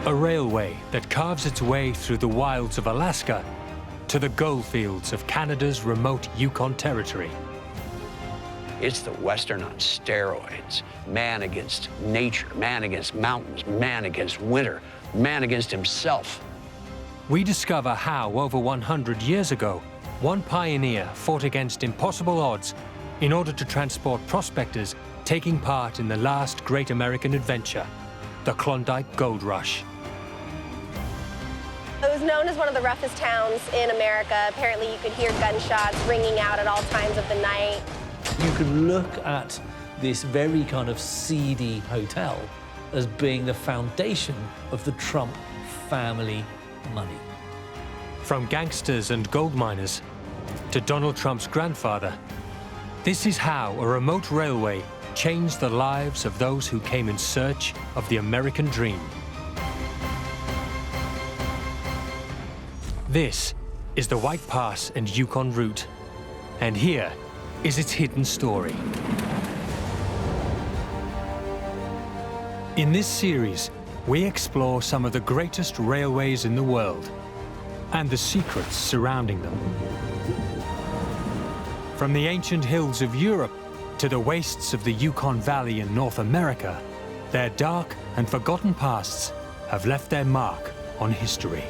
A railway that carves its way through the wilds of Alaska to the goldfields of Canada's remote Yukon territory. It's the Western on steroids. Man against nature, man against mountains, man against winter, man against himself. We discover how, over 100 years ago, one pioneer fought against impossible odds in order to transport prospectors taking part in the last great American adventure, the Klondike Gold Rush. It was known as one of the roughest towns in America. Apparently you could hear gunshots ringing out at all times of the night. You could look at this very kind of seedy hotel as being the foundation of the Trump family money. From gangsters and gold miners to Donald Trump's grandfather, this is how a remote railway changed the lives of those who came in search of the American dream. This is the White Pass and Yukon route, and here is its hidden story. In this series, we explore some of the greatest railways in the world and the secrets surrounding them. From the ancient hills of Europe to the wastes of the Yukon Valley in North America, their dark and forgotten pasts have left their mark on history.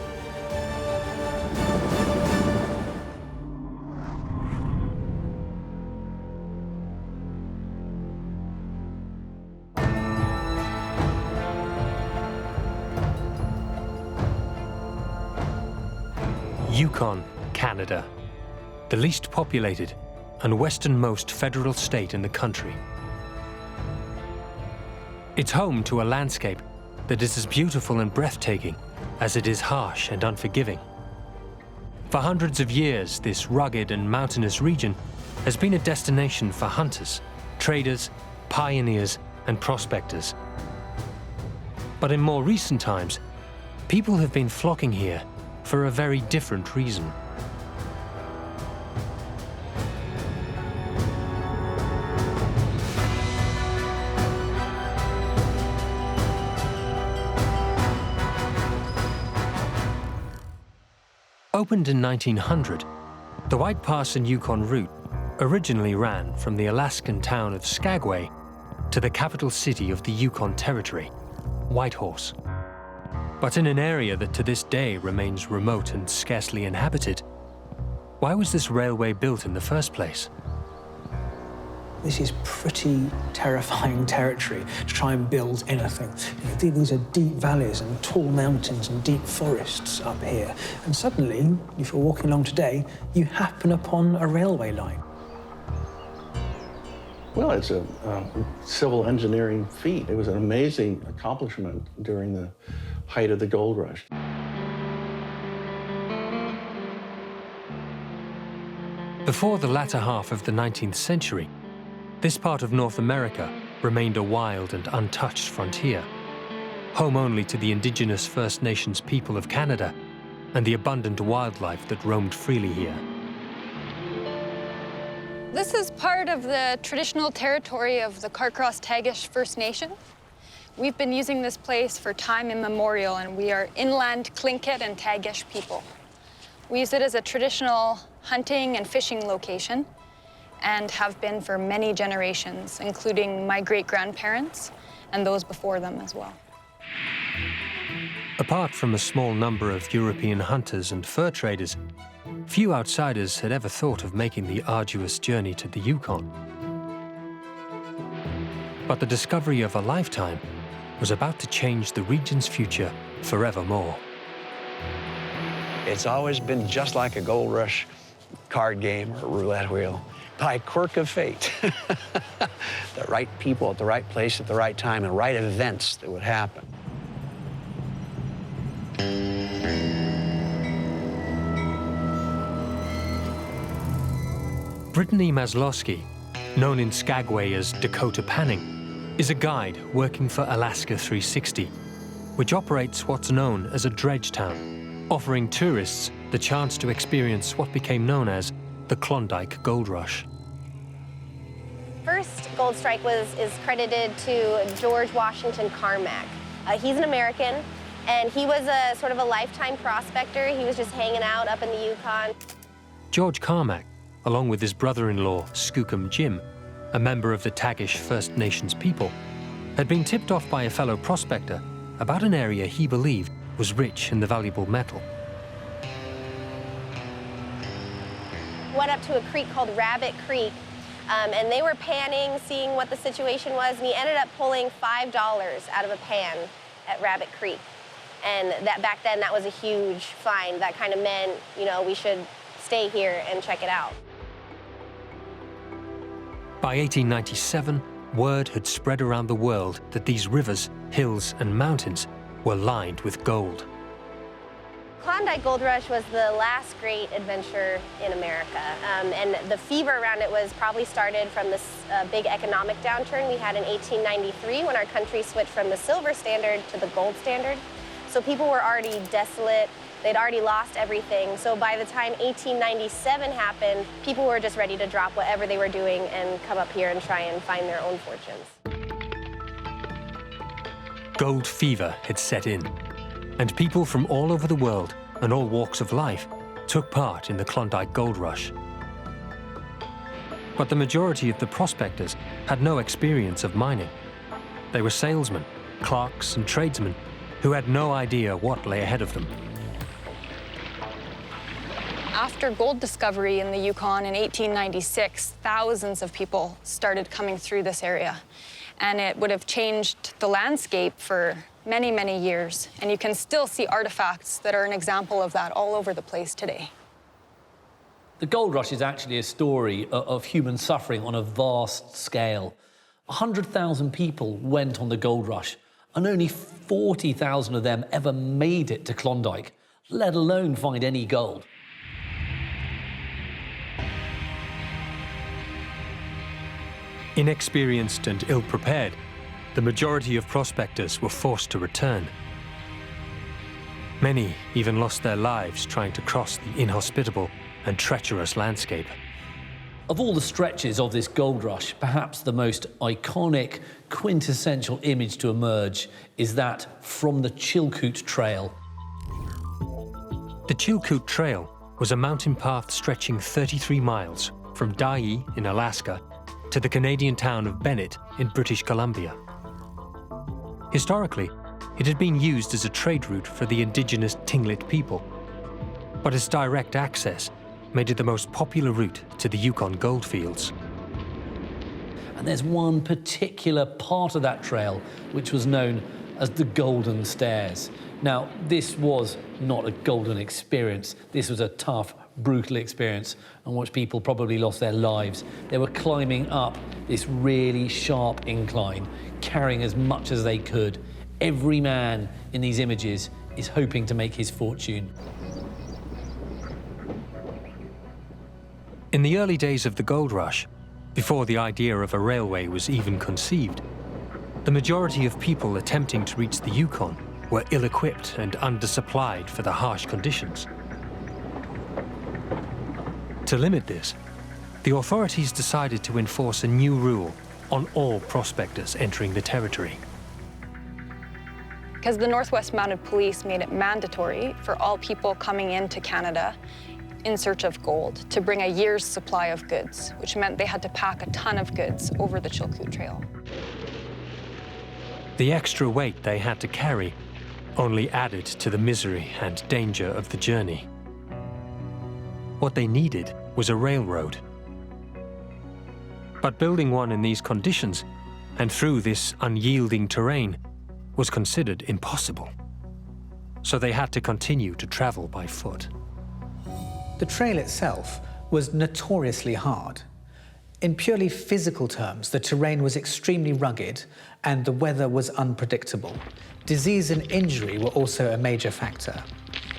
Yukon, Canada, the least populated and westernmost federal state in the country. It's home to a landscape that is as beautiful and breathtaking as it is harsh and unforgiving. For hundreds of years, this rugged and mountainous region has been a destination for hunters, traders, pioneers, and prospectors. But in more recent times, people have been flocking here for a very different reason. Opened in 1900, the White Pass and Yukon route originally ran from the Alaskan town of Skagway to the capital city of the Yukon Territory, Whitehorse. But in an area that to this day remains remote and scarcely inhabited, why was this railway built in the first place? This is pretty terrifying territory to try and build anything. You know, these are deep valleys and tall mountains and deep forests up here. And suddenly, if you're walking along today, you happen upon a railway line. Well, it's a civil engineering feat. It was an amazing accomplishment during the height of the gold rush. Before the latter half of the 19th century, this part of North America remained a wild and untouched frontier, home only to the indigenous First Nations people of Canada and the abundant wildlife that roamed freely here. This is part of the traditional territory of the Carcross-Tagish First Nation. We've been using this place for time immemorial, and we are inland Tlingit and Tagish people. We use it as a traditional hunting and fishing location and have been for many generations, including my great-grandparents and those before them as well. Apart from a small number of European hunters and fur traders, few outsiders had ever thought of making the arduous journey to the Yukon. But the discovery of a lifetime was about to change the region's future forevermore. It's always been just like a gold rush card game or a roulette wheel. By quirk of fate, the right people at the right place at the right time and right events that would happen. Brittany Maslowski, known in Skagway as Dakota Panning, is a guide working for Alaska 360, which operates what's known as a dredge town, offering tourists the chance to experience what became known as the Klondike Gold Rush. First gold strike is credited to George Washington Carmack. He's an American. And he was a sort of a lifetime prospector. He was just hanging out up in the Yukon. George Carmack, along with his brother-in-law, Skookum Jim, a member of the Tagish First Nations people, had been tipped off by a fellow prospector about an area he believed was rich in the valuable metal. Went up to a creek called Rabbit Creek, and they were panning, seeing what the situation was, and he ended up pulling $5 out of a pan at Rabbit Creek. And that back then, that was a huge find. That kind of meant, you know, we should stay here and check it out. By 1897, word had spread around the world that these rivers, hills, and mountains were lined with gold. Klondike Gold Rush was the last great adventure in America, and the fever around it was probably started from this big economic downturn we had in 1893 when our country switched from the silver standard to the gold standard. So people were already desolate, they'd already lost everything. So by the time 1897 happened, people were just ready to drop whatever they were doing and come up here and try and find their own fortunes. Gold fever had set in, and people from all over the world and all walks of life took part in the Klondike Gold Rush. But the majority of the prospectors had no experience of mining. They were salesmen, clerks, and tradesmen who had no idea what lay ahead of them. After gold discovery in the Yukon in 1896, thousands of people started coming through this area. And it would have changed the landscape for many, many years. And you can still see artifacts that are an example of that all over the place today. The gold rush is actually a story of human suffering on a vast scale. 100,000 people went on the gold rush, and only 40,000 of them ever made it to Klondike, let alone find any gold. Inexperienced and ill-prepared, the majority of prospectors were forced to return. Many even lost their lives trying to cross the inhospitable and treacherous landscape. Of all the stretches of this gold rush, perhaps the most iconic, quintessential image to emerge is that from the Chilkoot Trail. The Chilkoot Trail was a mountain path stretching 33 miles from Dyea in Alaska to the Canadian town of Bennett in British Columbia. Historically, it had been used as a trade route for the indigenous Tlingit people, but its direct access made it the most popular route to the Yukon goldfields. And there's one particular part of that trail which was known as the Golden Stairs. Now, this was not a golden experience. This was a tough, brutal experience on which people probably lost their lives. They were climbing up this really sharp incline, carrying as much as they could. Every man in these images is hoping to make his fortune. In the early days of the gold rush, before the idea of a railway was even conceived, the majority of people attempting to reach the Yukon were ill-equipped and undersupplied for the harsh conditions. To limit this, the authorities decided to enforce a new rule on all prospectors entering the territory. Because the Northwest Mounted Police made it mandatory for all people coming into Canada in search of gold to bring a year's supply of goods, which meant they had to pack a ton of goods over the Chilkoot Trail. The extra weight they had to carry only added to the misery and danger of the journey. What they needed was a railroad. But building one in these conditions and through this unyielding terrain was considered impossible. So they had to continue to travel by foot. The trail itself was notoriously hard. In purely physical terms, the terrain was extremely rugged and the weather was unpredictable. Disease and injury were also a major factor.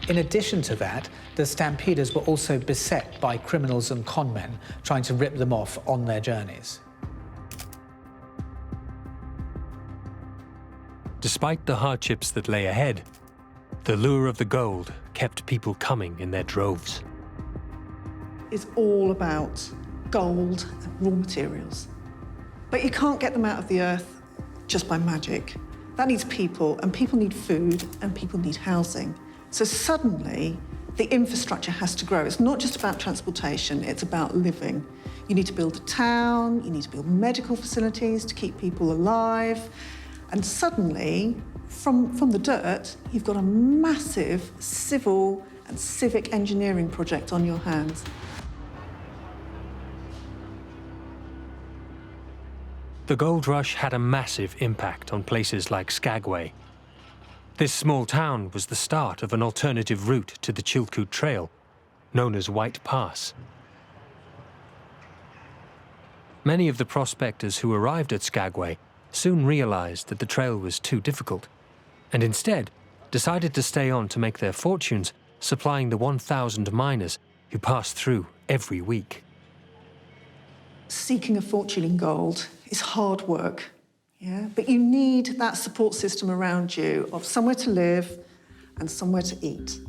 In addition to that, the stampeders were also beset by criminals and conmen trying to rip them off on their journeys. Despite the hardships that lay ahead, the lure of the gold kept people coming in their droves. It's all about gold and raw materials. But you can't get them out of the earth just by magic. That needs people, and people need food, and people need housing. So suddenly, the infrastructure has to grow. It's not just about transportation, it's about living. You need to build a town, you need to build medical facilities to keep people alive. And suddenly, from the dirt, you've got a massive civil and civic engineering project on your hands. The gold rush had a massive impact on places like Skagway. This small town was the start of an alternative route to the Chilkoot Trail, known as White Pass. Many of the prospectors who arrived at Skagway soon realized that the trail was too difficult, and instead decided to stay on to make their fortunes supplying the 1,000 miners who passed through every week. Seeking a fortune in gold is hard work, yeah? But you need that support system around you of somewhere to live and somewhere to eat.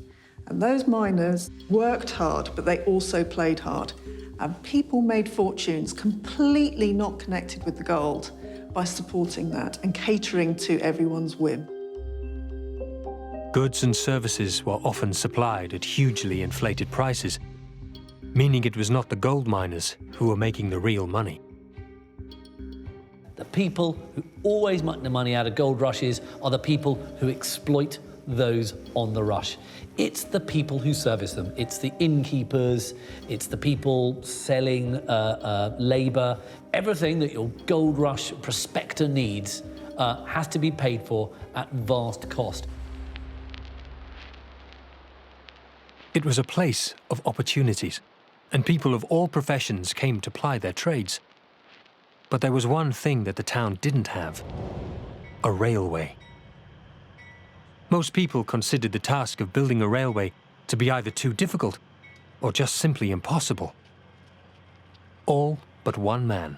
And those miners worked hard, but they also played hard. And people made fortunes completely not connected with the gold by supporting that and catering to everyone's whim. Goods and services were often supplied at hugely inflated prices, meaning it was not the gold miners who were making the real money. The people who always make the money out of gold rushes are the people who exploit those on the rush. It's the people who service them. It's the innkeepers, it's the people selling labour. Everything that your gold rush prospector needs has to be paid for at vast cost. It was a place of opportunities, and people of all professions came to ply their trades. But there was one thing that the town didn't have: a railway. Most people considered the task of building a railway to be either too difficult or just simply impossible. All but one man.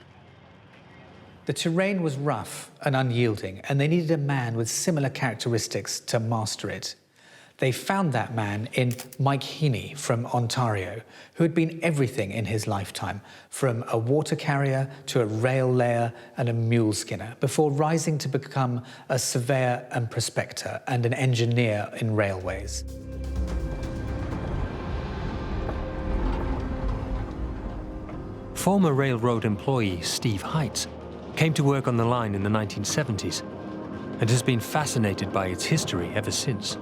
The terrain was rough and unyielding, and they needed a man with similar characteristics to master it. They found that man in Mike Heney from Ontario, who had been everything in his lifetime, from a water carrier to a rail layer and a mule skinner, before rising to become a surveyor and prospector and an engineer in railways. Former railroad employee Steve Heitz came to work on the line in the 1970s and has been fascinated by its history ever since.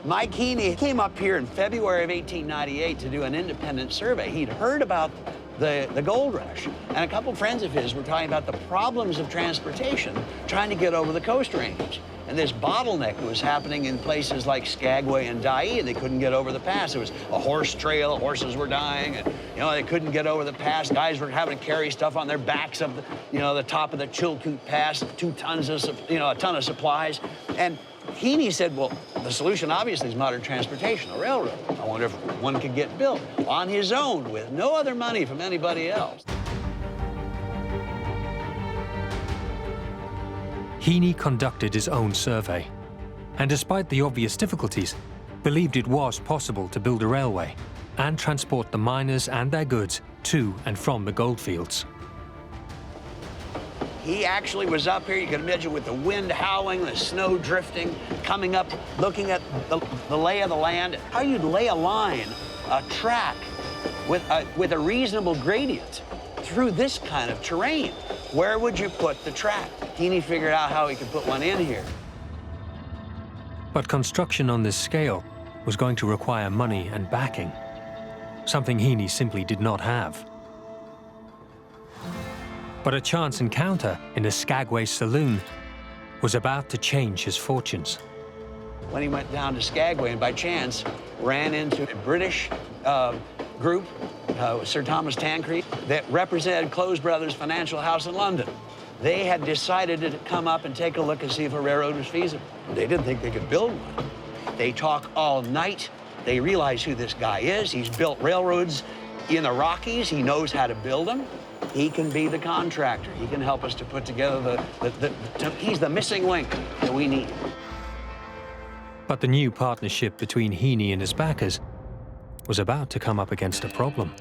Mike Heney came up here in February of 1898 to do an independent survey. He'd heard about the gold rush, and a couple friends of his were talking about the problems of transportation trying to get over the Coast Range. And this bottleneck was happening in places like Skagway and Dyea. They couldn't get over the pass. There was a horse trail, horses were dying, and they couldn't get over the pass. Guys were having to carry stuff on their backs up the top of the Chilkoot Pass, 2 tons of, a ton of supplies. And Heney said, well, the solution obviously is modern transportation, a railroad. I wonder if one could get built on his own with no other money from anybody else. Heney conducted his own survey, and despite the obvious difficulties, believed it was possible to build a railway and transport the miners and their goods to and from the goldfields. He actually was up here, you can imagine, with the wind howling, the snow drifting, coming up, looking at the lay of the land, how you'd lay a line, a track, with a reasonable gradient through this kind of terrain. Where would you put the track? Heney figured out how he could put one in here. But construction on this scale was going to require money and backing, something Heney simply did not have. But a chance encounter in a Skagway saloon was about to change his fortunes. When he went down to Skagway and by chance ran into a British group, Sir Thomas Tancred, that represented Close Brothers Financial House in London. They had decided to come up and take a look and see if a railroad was feasible. They didn't think they could build one. They talk all night. They realize who this guy is. He's built railroads in the Rockies. He knows how to build them. He can be the contractor. He can help us to put together he's the missing link that we need. But the new partnership between Heney and his backers was about to come up against a problem.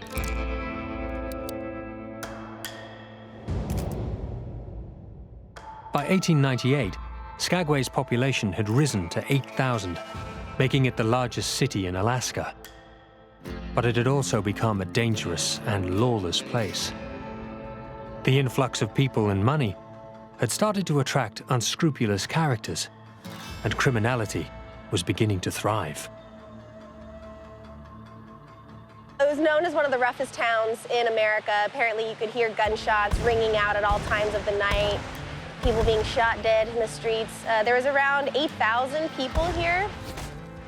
By 1898, Skagway's population had risen to 8,000, making it the largest city in Alaska. But it had also become a dangerous and lawless place. The influx of people and money had started to attract unscrupulous characters, and criminality was beginning to thrive. It was known as one of the roughest towns in America. Apparently you could hear gunshots ringing out at all times of the night, people being shot dead in the streets. There was around 8,000 people here,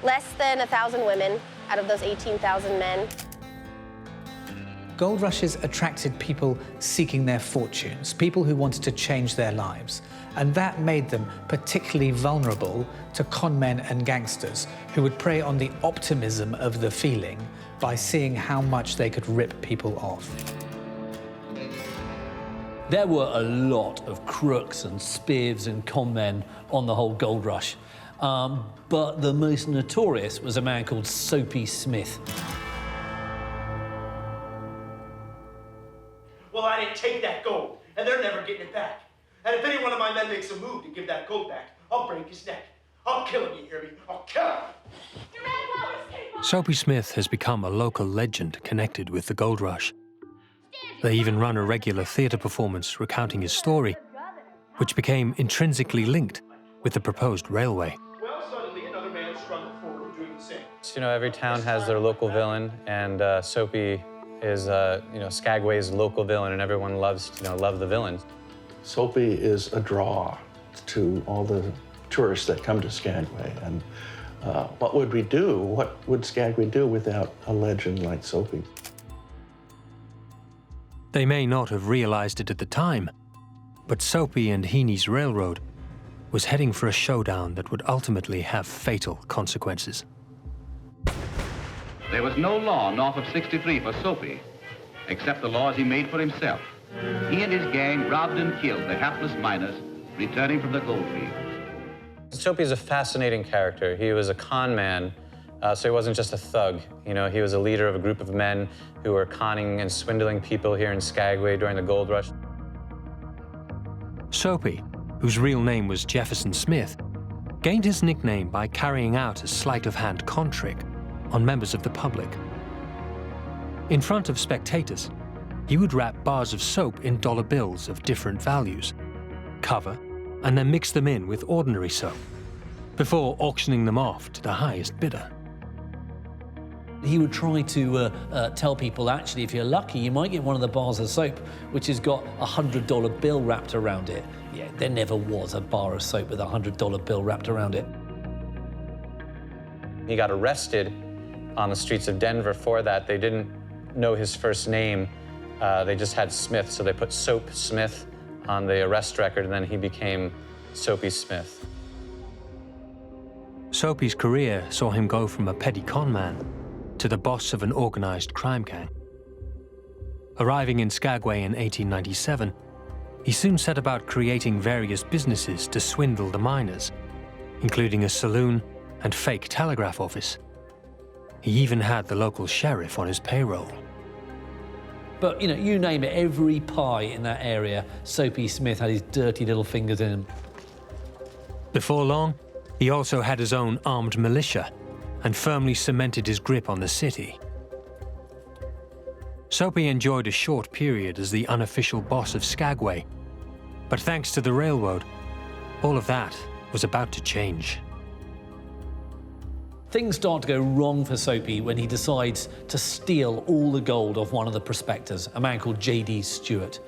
less than 1,000 women out of those 18,000 men. Gold rushes attracted people seeking their fortunes, people who wanted to change their lives. And that made them particularly vulnerable to con men and gangsters who would prey on the optimism of the feeling by seeing how much they could rip people off. There were a lot of crooks and spivs and con men on the whole gold rush. But the most notorious was a man called Soapy Smith. Well, I didn't take that gold, and they're never getting it back. And if any one of my men makes a move to give that gold back, I'll break his neck. I'll kill him, you hear me? I'll kill him! Soapy Smith has become a local legend connected with the gold rush. They even run a regular theatre performance recounting his story, which became intrinsically linked with the proposed railway. Well, suddenly another man struggled forward doing the same. You know, every town has their local villain, and Soapy is, Skagway's local villain, and everyone loves the villains. Soapy is a draw to all the tourists that come to Skagway. And what would we do? What would Skagway do without a legend like Soapy? They may not have realized it at the time, but Soapy and Heney's railroad was heading for a showdown that would ultimately have fatal consequences. There was no law north of 63 for Soapy, except the laws he made for himself. He and his gang robbed and killed the hapless miners returning from the gold field. Soapy's a fascinating character. He was a con man, so he wasn't just a thug. You know, he was a leader of a group of men who were conning and swindling people here in Skagway during the gold rush. Soapy, whose real name was Jefferson Smith, gained his nickname by carrying out a sleight-of-hand con trick on members of the public. In front of spectators, he would wrap bars of soap in dollar bills of different values, cover, and then mix them in with ordinary soap, before auctioning them off to the highest bidder. He would try to tell people, actually, if you're lucky, you might get one of the bars of soap which has got a $100 bill wrapped around it. Yeah, there never was a bar of soap with a $100 bill wrapped around it. He got arrested on the streets of Denver for that. They didn't know his first name. They just had Smith, so they put Soap Smith on the arrest record, and then he became Soapy Smith. Soapy's career saw him go from a petty con man to the boss of an organized crime gang. Arriving in Skagway in 1897, he soon set about creating various businesses to swindle the miners, including a saloon and fake telegraph office. He even had the local sheriff on his payroll. But, you know, you name it, every pie in that area, Soapy Smith had his dirty little fingers in him. Before long, he also had his own armed militia and firmly cemented his grip on the city. Soapy enjoyed a short period as the unofficial boss of Skagway, but thanks to the railroad, all of that was about to change. Things start to go wrong for Soapy when he decides to steal all the gold off one of the prospectors, a man called J.D. Stewart.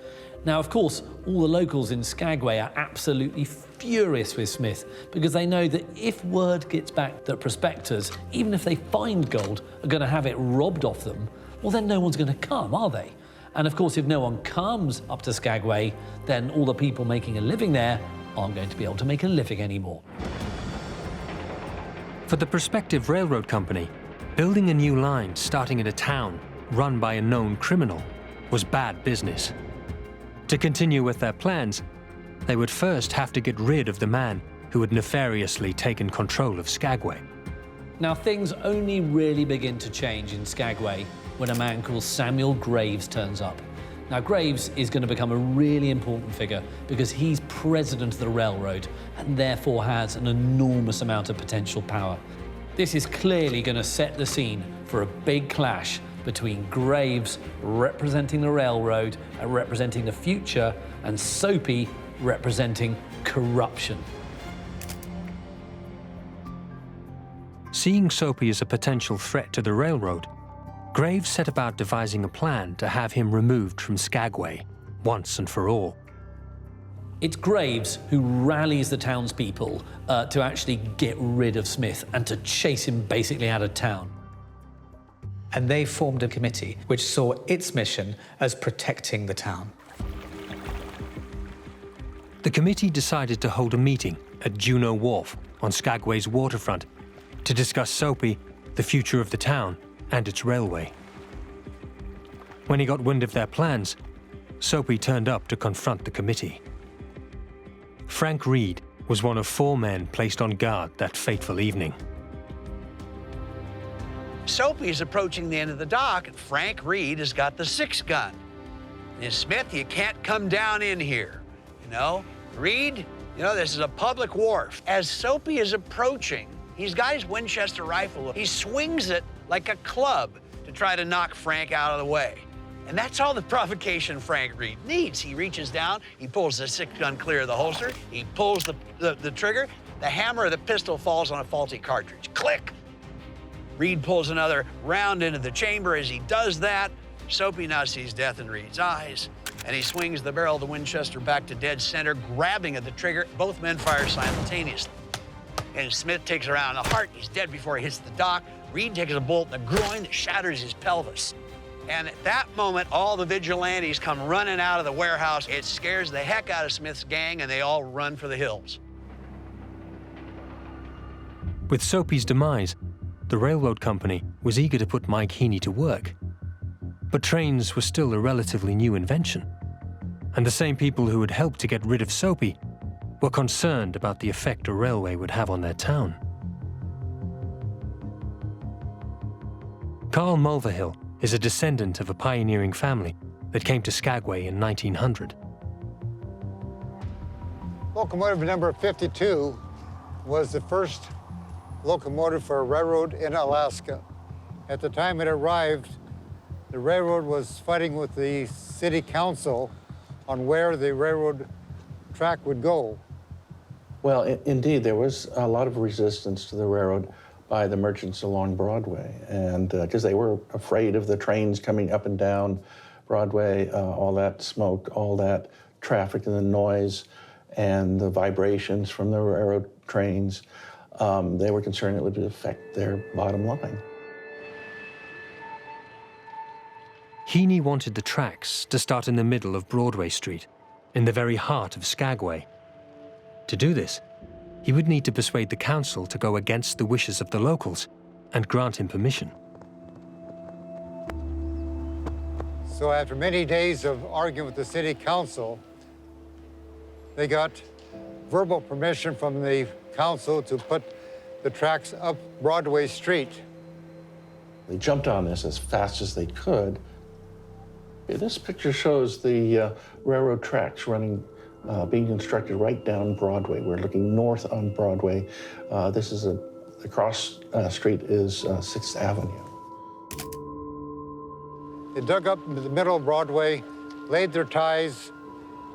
Now, of course, all the locals in Skagway are absolutely furious with Smith because they know that if word gets back that prospectors, even if they find gold, are going to have it robbed off them, well, then no one's going to come, are they? And of course, if no one comes up to Skagway, then all the people making a living there aren't going to be able to make a living anymore. For the prospective railroad company, building a new line starting at a town run by a known criminal was bad business. To continue with their plans, they would first have to get rid of the man who had nefariously taken control of Skagway. Now, things only really begin to change in Skagway when a man called Samuel Graves turns up. Now, Graves is going to become a really important figure because he's president of the railroad and therefore has an enormous amount of potential power. This is clearly going to set the scene for a big clash between Graves, representing the railroad and representing the future, and Soapy, representing corruption. Seeing Soapy as a potential threat to the railroad, Graves set about devising a plan to have him removed from Skagway, once and for all. It's Graves who rallies the townspeople to actually get rid of Smith and to chase him basically out of town. And they formed a committee which saw its mission as protecting the town. The committee decided to hold a meeting at Juneau Wharf on Skagway's waterfront to discuss Soapy, the future of the town, and its railway. When he got wind of their plans, Soapy turned up to confront the committee. Frank Reed was one of 4 men placed on guard that fateful evening. Soapy's approaching the end of the dock, and Frank Reed has got the 6 gun. And Smith, you can't come down in here. You know, Reed, you know, this is a public wharf. As Soapy is approaching, he's got his Winchester rifle. He swings it like a club to try to knock Frank out of the way. And that's all the provocation Frank Reed needs. He reaches down, he pulls the 6 gun clear of the holster, he pulls the trigger, the hammer of the pistol falls on a faulty cartridge. Click! Reed pulls another round into the chamber. As he does that, Soapy now sees death in Reed's eyes, and he swings the barrel of the Winchester back to dead center, grabbing at the trigger. Both men fire simultaneously. And Smith takes around the heart. He's dead before he hits the dock. Reed takes a bolt in the groin that shatters his pelvis. And at that moment, all the vigilantes come running out of the warehouse. It scares the heck out of Smith's gang, and they all run for the hills. With Soapy's demise, the railroad company was eager to put Mike Heney to work. But trains were still a relatively new invention. And the same people who had helped to get rid of Soapy were concerned about the effect a railway would have on their town. Carl Mulverhill is a descendant of a pioneering family that came to Skagway in 1900. Locomotive number 52 was the first locomotive for a railroad in Alaska. At the time it arrived, the railroad was fighting with the city council on where the railroad track would go. Well, indeed, there was a lot of resistance to the railroad by the merchants along Broadway, and because they were afraid of the trains coming up and down Broadway, all that smoke, all that traffic and the noise and the vibrations from the railroad trains. They were concerned it would affect their bottom line. Heney wanted the tracks to start in the middle of Broadway Street, in the very heart of Skagway. To do this, he would need to persuade the council to go against the wishes of the locals and grant him permission. So after many days of arguing with the city council, they got verbal permission from the council to put the tracks up Broadway Street. They jumped on this as fast as they could. This picture shows the railroad tracks running, being constructed right down Broadway. We're looking north on Broadway. This is the cross street is 6th Avenue. They dug up into the middle of Broadway, laid their ties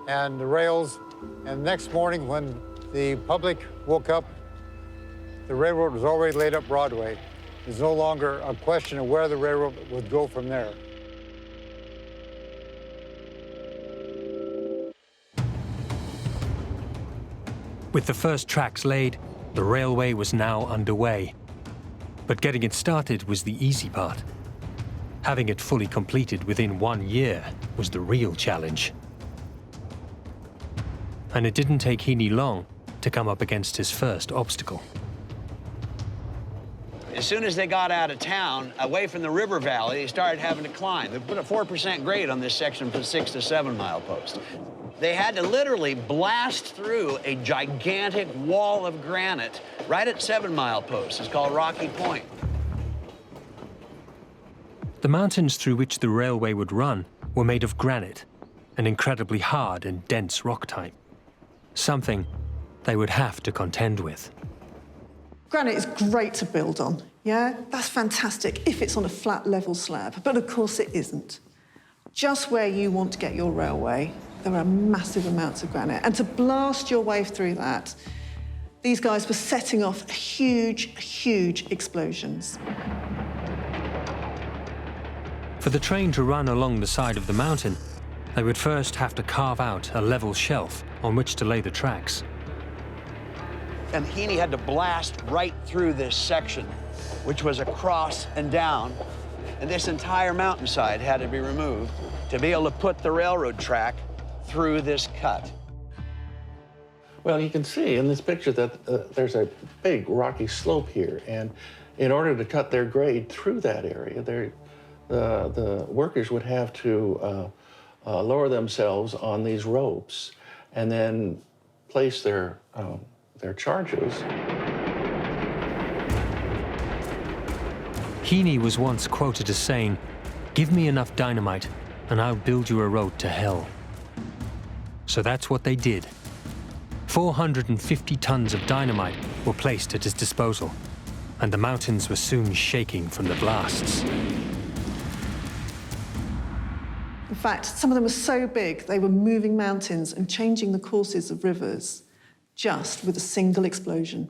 and the rails, and the next morning when the public woke up, the railroad was already laid up Broadway. There's no longer a question of where the railroad would go from there. With the first tracks laid, the railway was now underway. But getting it started was the easy part. Having it fully completed within 1 year was the real challenge. And it didn't take Heney long to come up against his first obstacle. As soon as they got out of town, away from the river valley, they started having to climb. They put a 4% grade on this section from 6 to 7 mile post. They had to literally blast through a gigantic wall of granite right at 7 mile post. It's called Rocky Point. The mountains through which the railway would run were made of granite, an incredibly hard and dense rock type, something they would have to contend with. Granite is great to build on, yeah? That's fantastic if it's on a flat, level slab, but of course it isn't. Just where you want to get your railway, there are massive amounts of granite, and to blast your way through that, these guys were setting off huge explosions. For the train to run along the side of the mountain, they would first have to carve out a level shelf on which to lay the tracks. And Heney had to blast right through this section, which was across and down, and this entire mountainside had to be removed to be able to put the railroad track through this cut. Well, you can see in this picture that there's a big rocky slope here, and in order to cut their grade through that area, the workers would have to lower themselves on these ropes and then place their charges. Heney was once quoted as saying, "Give me enough dynamite and I'll build you a road to hell." So that's what they did. 450 tons of dynamite were placed at his disposal, and the mountains were soon shaking from the blasts. In fact, some of them were so big, they were moving mountains and changing the courses of rivers just with a single explosion.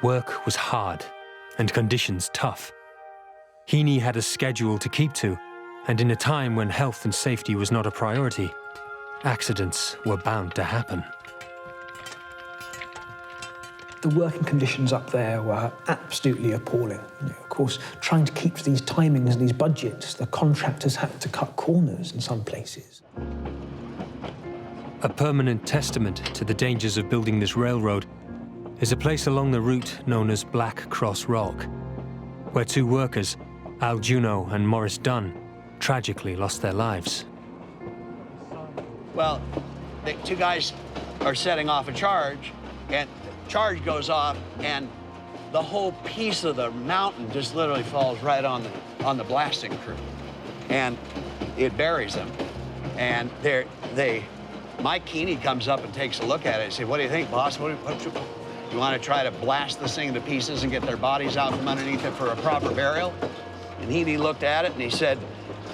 Work was hard and conditions tough. Heney had a schedule to keep to, and in a time when health and safety was not a priority, accidents were bound to happen. The working conditions up there were absolutely appalling. Of course, trying to keep to these timings and these budgets, the contractors had to cut corners in some places. A permanent testament to the dangers of building this railroad is a place along the route known as Black Cross Rock, where two workers, Al Juno and Morris Dunn, tragically lost their lives. Well, the two guys are setting off a charge, and the charge goes off, and the whole piece of the mountain just literally falls right on the blasting crew, and it buries them. And Mike Heney comes up and takes a look at it and says, "What do you think, boss? You want to try to blast this thing to pieces and get their bodies out from underneath it for a proper burial?" And Heney looked at it and he said,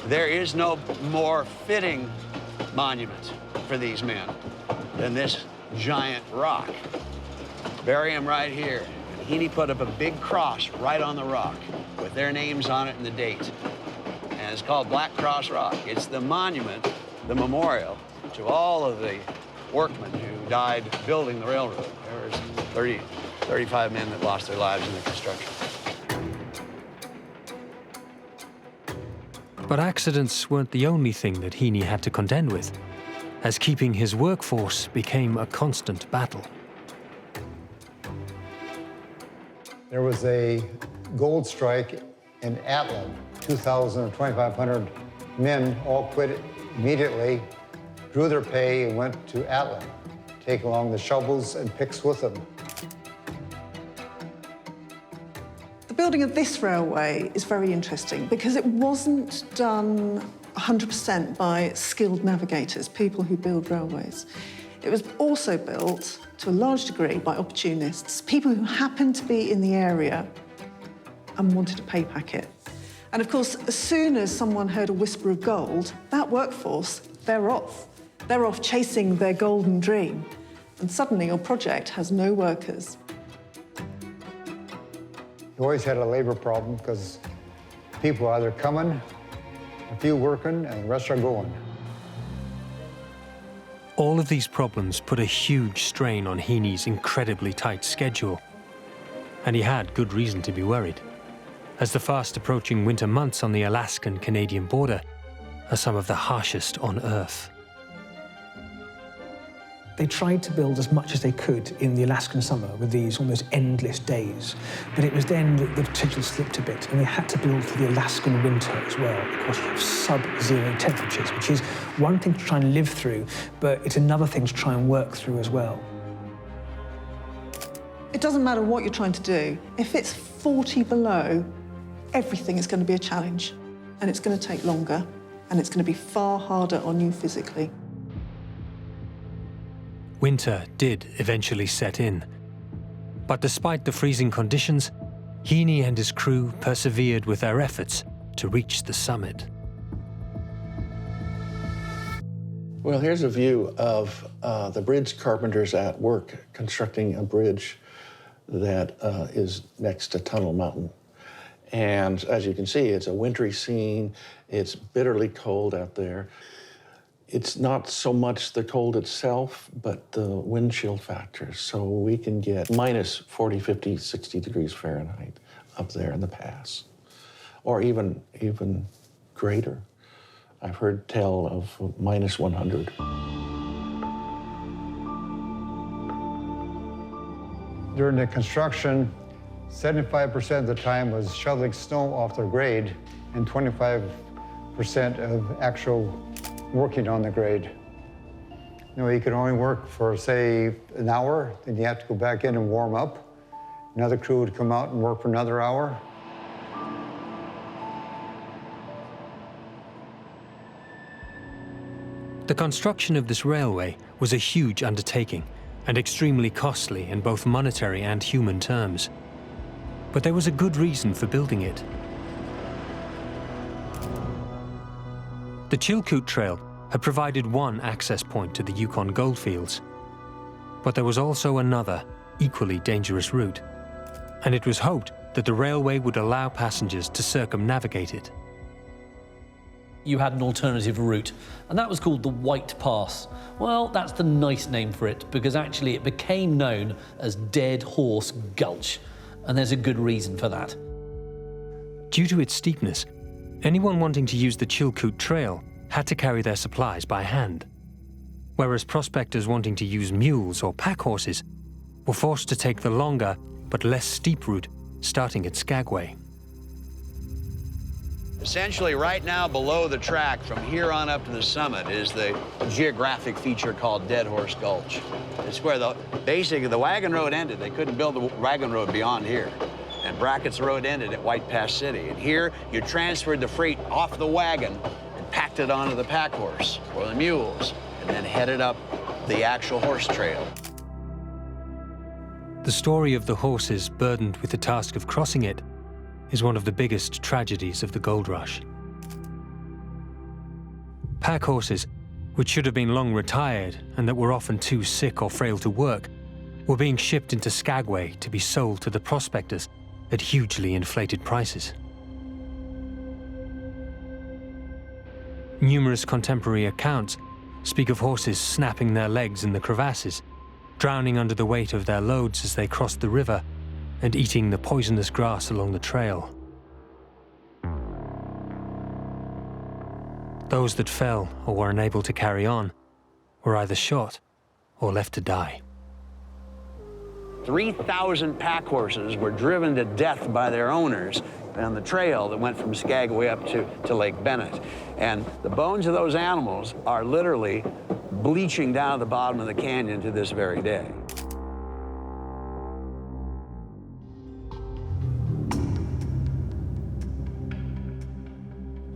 "There is no more fitting monument for these men than this giant rock. Bury them right here." And Heney put up a big cross right on the rock with their names on it and the date. And it's called Black Cross Rock. It's the monument, the memorial to all of the workmen who died building the railroad. There was 35 men that lost their lives in the construction. But accidents weren't the only thing that Heney had to contend with, as keeping his workforce became a constant battle. There was a gold strike in Atlin. 2,000 or 2,500 men all quit immediately, drew their pay, and went to Atlin, take along the shovels and picks with them. The building of this railway is very interesting because it wasn't done 100% by skilled navigators, people who build railways. It was also built, to a large degree, by opportunists, people who happened to be in the area and wanted a pay packet. And of course, as soon as someone heard a whisper of gold, that workforce, they're off. They're off chasing their golden dream. And suddenly your project has no workers. You always had a labor problem because people are either coming, a few working, and the rest are going. All of these problems put a huge strain on Heney's incredibly tight schedule. And he had good reason to be worried, as the fast-approaching winter months on the Alaskan-Canadian border are some of the harshest on Earth. They tried to build as much as they could in the Alaskan summer with these almost endless days, but it was then that the potential slipped a bit, and they had to build for the Alaskan winter as well. Of course, you have sub-zero temperatures, which is one thing to try and live through, but it's another thing to try and work through as well. It doesn't matter what you're trying to do. If it's 40 below, everything is going to be a challenge, and it's going to take longer, and it's going to be far harder on you physically. Winter did eventually set in. But despite the freezing conditions, Heney and his crew persevered with their efforts to reach the summit. Well, here's a view of the bridge carpenters at work constructing a bridge that is next to Tunnel Mountain. And as you can see, it's a wintry scene. It's bitterly cold out there. It's not so much the cold itself, but the wind chill factor. So we can get minus 40, 50, 60 degrees Fahrenheit up there in the pass, or even greater. I've heard tell of minus 100. During the construction, 75% of the time was shoveling snow off the grade and 25% of actual working on the grade. You know, you could only work for, say, an hour, then you have to go back in and warm up. Another crew would come out and work for another hour. The construction of this railway was a huge undertaking and extremely costly in both monetary and human terms. But there was a good reason for building it. The Chilkoot Trail had provided one access point to the Yukon goldfields. But there was also another, equally dangerous route, and it was hoped that the railway would allow passengers to circumnavigate it. You had an alternative route, and that was called the White Pass. Well, that's the nice name for it, because actually it became known as Dead Horse Gulch, and there's a good reason for that. Due to its steepness, anyone wanting to use the Chilkoot Trail had to carry their supplies by hand, whereas prospectors wanting to use mules or pack horses were forced to take the longer but less steep route starting at Skagway. Essentially, right now below the track, from here on up to the summit, is the geographic feature called Dead Horse Gulch. It's where basically the wagon road ended. They couldn't build the wagon road beyond here. And Brackett's Road ended at White Pass City. And here, you transferred the freight off the wagon and packed it onto the pack horse or the mules, and then headed up the actual horse trail. The story of the horses burdened with the task of crossing it is one of the biggest tragedies of the gold rush. Pack horses, which should have been long retired and that were often too sick or frail to work, were being shipped into Skagway to be sold to the prospectors at hugely inflated prices. Numerous contemporary accounts speak of horses snapping their legs in the crevasses, drowning under the weight of their loads as they crossed the river, and eating the poisonous grass along the trail. Those that fell or were unable to carry on were either shot or left to die. 3,000 pack horses were driven to death by their owners on the trail that went from Skagway up to Lake Bennett. And the bones of those animals are literally bleaching down at the bottom of the canyon to this very day.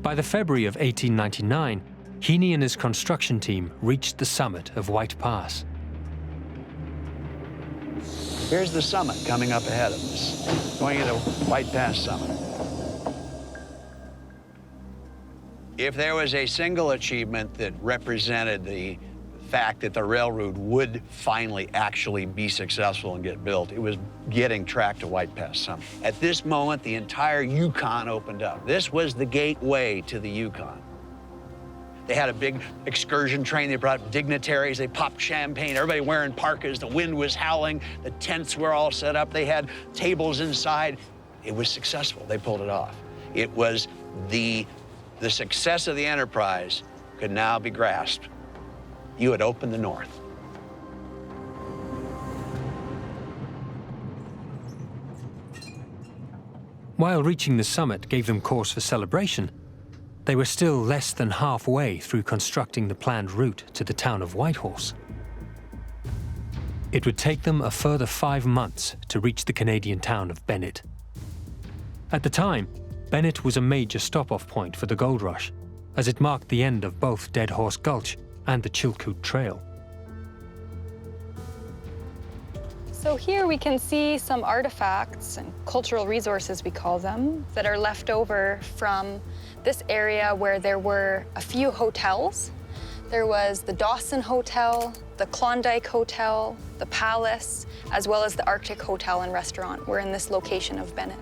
By the February of 1899, Heney and his construction team reached the summit of White Pass. Here's the summit coming up ahead of us, going into White Pass Summit. If there was a single achievement that represented the fact that the railroad would finally actually be successful and get built, it was getting track to White Pass Summit. At this moment, the entire Yukon opened up. This was the gateway to the Yukon. They had a big excursion train. They brought dignitaries. They popped champagne. Everybody wearing parkas. The wind was howling. The tents were all set up. They had tables inside. It was successful. They pulled it off. It was the success of the enterprise could now be grasped. You had opened the north. While reaching the summit gave them cause for celebration, they were still less than halfway through constructing the planned route to the town of Whitehorse. It would take them a further 5 months to reach the Canadian town of Bennett. At the time, Bennett was a major stop-off point for the gold rush, as it marked the end of both Dead Horse Gulch and the Chilkoot Trail. So here we can see some artifacts and cultural resources, we call them, that are left over from this area where there were a few hotels. There was the Dawson Hotel, the Klondike Hotel, the Palace, as well as the Arctic Hotel and Restaurant were in this location of Bennett.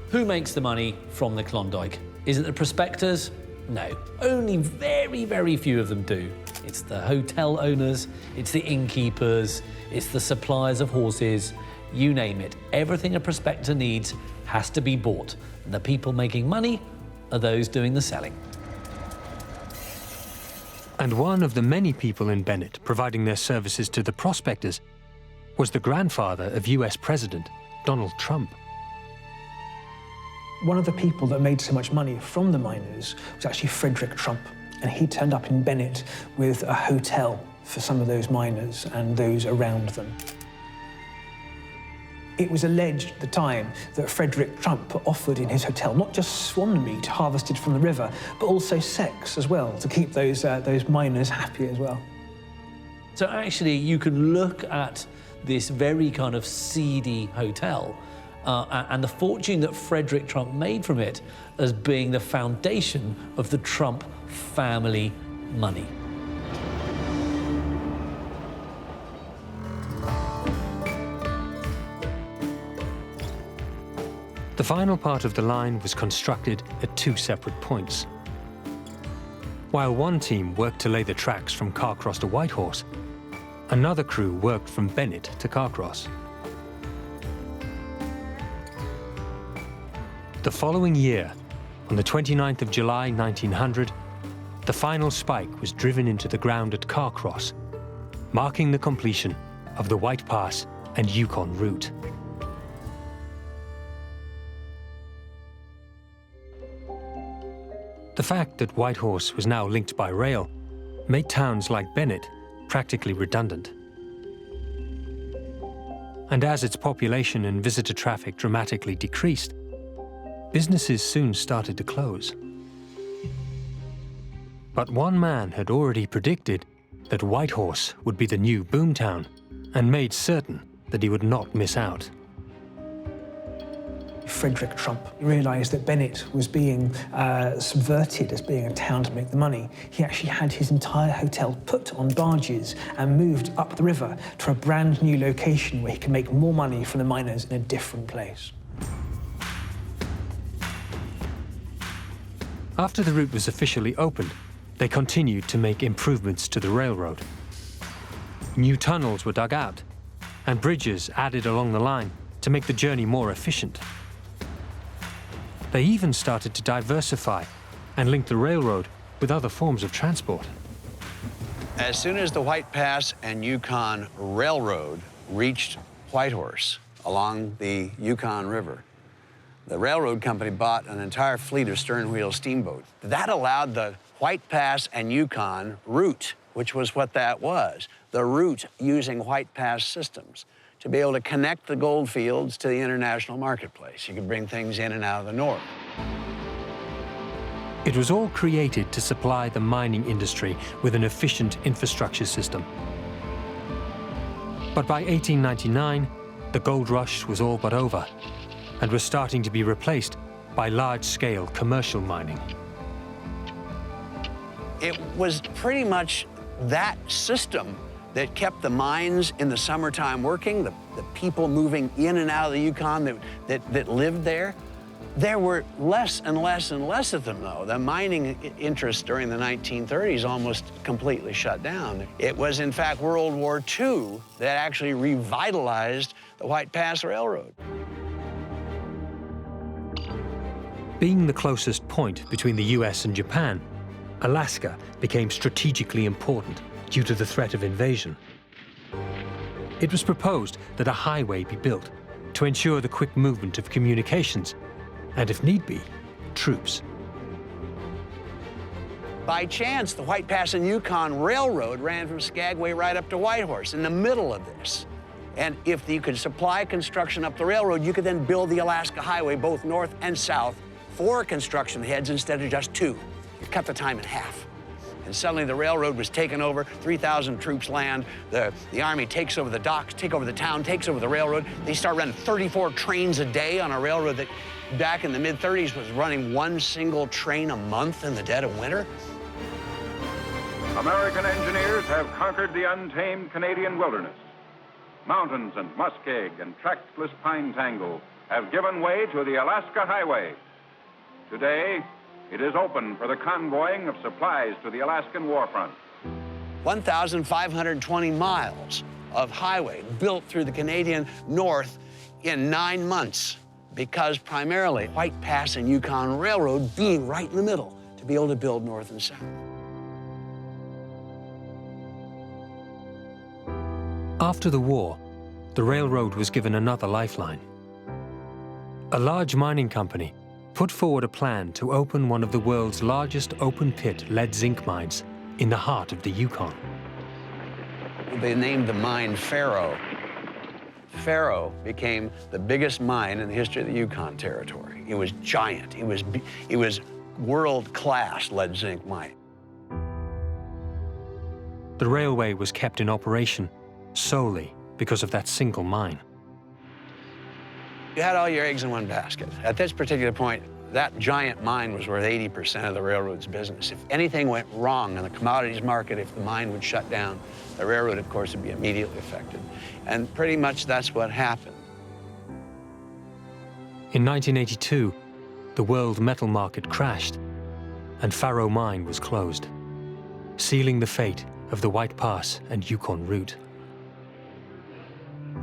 Who makes the money from the Klondike? Is it the prospectors? No, only very, very few of them do. It's the hotel owners, it's the innkeepers, it's the suppliers of horses, you name it. Everything a prospector needs has to be bought. And the people making money are those doing the selling. And one of the many people in Bennett providing their services to the prospectors was the grandfather of US President Donald Trump. One of the people that made so much money from the miners was actually Frederick Trump, and he turned up in Bennett with a hotel for some of those miners and those around them. It was alleged at the time that Frederick Trump offered in his hotel not just swan meat harvested from the river, but also sex as well, to keep those miners happy as well. So actually you can look at this very kind of seedy hotel and the fortune that Frederick Trump made from it as being the foundation of the Trump family money. The final part of the line was constructed at two separate points. While one team worked to lay the tracks from Carcross to Whitehorse, another crew worked from Bennett to Carcross. The following year, on the 29th of July 1900, the final spike was driven into the ground at Carcross, marking the completion of the White Pass and Yukon route. The fact that Whitehorse was now linked by rail made towns like Bennett practically redundant. And as its population and visitor traffic dramatically decreased, businesses soon started to close. But one man had already predicted that Whitehorse would be the new Boomtown and made certain that he would not miss out. Frederick Trump realised that Bennett was being subverted as being a town to make the money. He actually had his entire hotel put on barges and moved up the river to a brand new location where he could make more money from the miners in a different place. After the route was officially opened, they continued to make improvements to the railroad. New tunnels were dug out and bridges added along the line to make the journey more efficient. They even started to diversify and link the railroad with other forms of transport. As soon as the White Pass and Yukon Railroad reached Whitehorse along the Yukon River, the railroad company bought an entire fleet of stern-wheel steamboats. That allowed the White Pass and Yukon route, which was what that was, the route using White Pass systems, to be able to connect the gold fields to the international marketplace. You could bring things in and out of the north. It was all created to supply the mining industry with an efficient infrastructure system. But by 1899, the gold rush was all but over and was starting to be replaced by large-scale commercial mining. It was pretty much that system that kept the mines in the summertime working, the people moving in and out of the Yukon that lived there. There were less and less and less of them, though. The mining interest during the 1930s almost completely shut down. It was, in fact, World War II that actually revitalized the White Pass Railroad. Being the closest point between the US and Japan, Alaska became strategically important due to the threat of invasion. It was proposed that a highway be built to ensure the quick movement of communications and, if need be, troops. By chance, the White Pass and Yukon Railroad ran from Skagway right up to Whitehorse in the middle of this. And if you could supply construction up the railroad, you could then build the Alaska Highway both north and south, 4 construction heads instead of just 2. You cut the time in half. And suddenly the railroad was taken over, 3,000 troops land, the Army takes over the docks, take over the town, takes over the railroad. They start running 34 trains a day on a railroad that back in the mid-30s was running 1 single train a month in the dead of winter. American engineers have conquered the untamed Canadian wilderness. Mountains and muskeg and trackless pine tangle have given way to the Alaska Highway. Today, it is open for the convoying of supplies to the Alaskan warfront. 1,520 miles of highway built through the Canadian North in 9 months, because primarily White Pass and Yukon Railroad being right in the middle to be able to build north and south. After the war, the railroad was given another lifeline. A large mining company put forward a plan to open one of the world's largest open-pit lead-zinc mines in the heart of the Yukon. They named the mine Faro. Faro became the biggest mine in the history of the Yukon Territory. It was giant. It was world-class lead-zinc mine. The railway was kept in operation solely because of that single mine. You had all your eggs in one basket. At this particular point, that giant mine was worth 80% of the railroad's business. If anything went wrong in the commodities market, if the mine would shut down, the railroad, of course, would be immediately affected. And pretty much that's what happened. In 1982, the world metal market crashed and Faro Mine was closed, sealing the fate of the White Pass and Yukon route.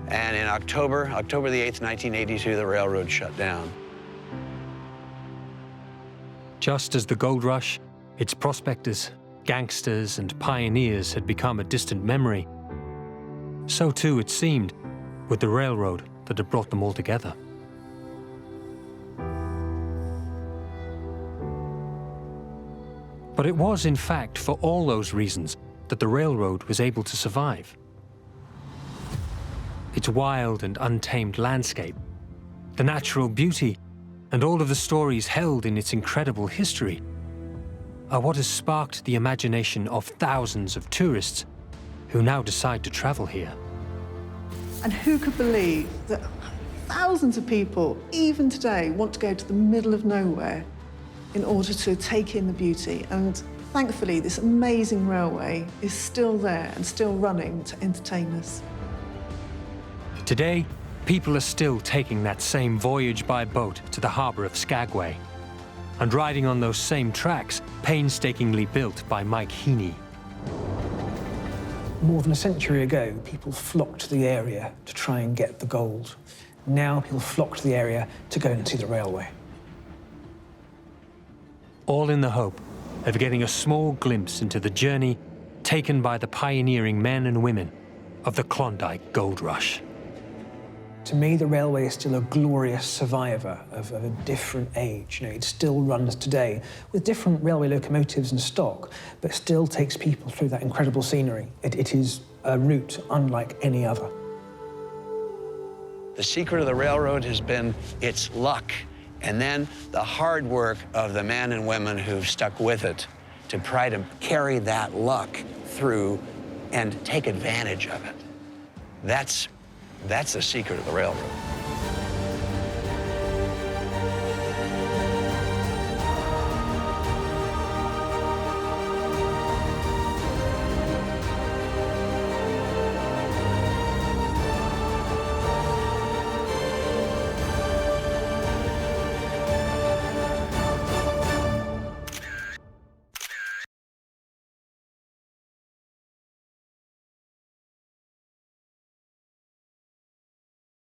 And in October the 8th, 1982, the railroad shut down. Just as the gold rush, its prospectors, gangsters, and pioneers had become a distant memory, so too it seemed with the railroad that had brought them all together. But it was, in fact, for all those reasons that the railroad was able to survive. Its wild and untamed landscape, the natural beauty, and all of the stories held in its incredible history are what has sparked the imagination of thousands of tourists who now decide to travel here. And who could believe that thousands of people, even today, want to go to the middle of nowhere in order to take in the beauty? And thankfully, this amazing railway is still there and still running to entertain us. Today, people are still taking that same voyage by boat to the harbor of Skagway and riding on those same tracks painstakingly built by Mike Heney. More than a century ago, people flocked to the area to try and get the gold. Now people flock to the area to go and see the railway. All in the hope of getting a small glimpse into the journey taken by the pioneering men and women of the Klondike Gold Rush. To me, the railway is still a glorious survivor of a different age. You know, it still runs today with different railway locomotives and stock, but still takes people through that incredible scenery. It is a route unlike any other. The secret of the railroad has been its luck, and then the hard work of the men and women who've stuck with it to try to carry that luck through and take advantage of it. That's the secret of the railroad.